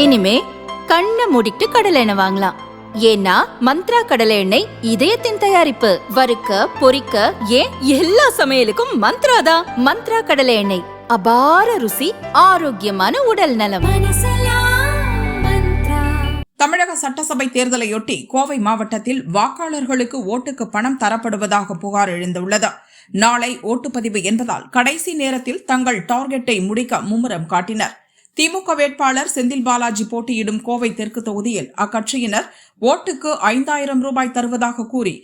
இனிமே கண்ணை மூடிட்டு கடலை எண்ணெய் வாங்கலாம். ஏன்னா மந்த்ரா கடலை எண்ணெய் இதயத்தின் தயாரிப்பு. வறுக்க பொரிக்க ஏன் எல்லா சமையலுக்கும் மந்த்ரா தான். மந்த்ரா கடலை எண்ணெய், அபார ருசி, ஆரோக்கியமான உடல் நலம். தமிழக சட்டசபை தேர்தலையொட்டி கோவை மாவட்டத்தில் வாக்காளர்களுக்கு ஓட்டுக்கு பணம் தரப்படுவதாக புகார் எழுந்துள்ளது. நாளை ஓட்டுப்பதிவு என்பதால் கடைசி நேரத்தில் தங்கள் டார்கெட்டை முடிக்க மும்முரம் காட்டினர். திமுக வேட்பாளர் செந்தில் பாலாஜி போட்டியிடும் கோவை தெற்கு தொகுதியில் அக்கட்சியினர் ஓட்டுக்கு 5000 ரூபாய் தருவதாக கூறி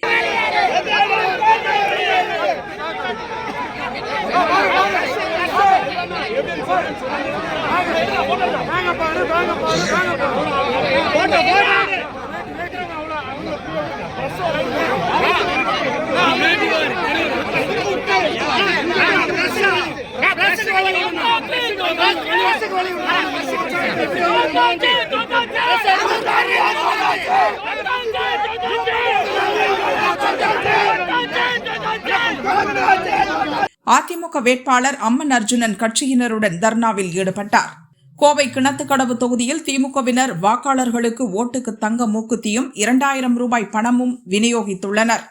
அதிமுக வேட்பாளர் அம்மன் அர்ஜுனன் கட்சியினருடன் தர்ணாவில் ஈடுபட்டார். கோவை கிணத்துக்கடவு தொகுதியில் திமுகவினர் வாக்காளர்களுக்கு ஓட்டுக்கு தங்க மூக்குத்தியும் 2000 ரூபாய் பணமும் விநியோகித்துள்ளனர்.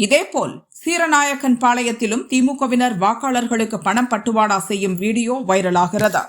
இதேபோல் சீரநாயக்கன் பாளையத்திலும் திமுகவினர் வாக்காளர்களுக்கு பணம் பட்டுவாடா செய்யும் வீடியோ வைரலாகிறது.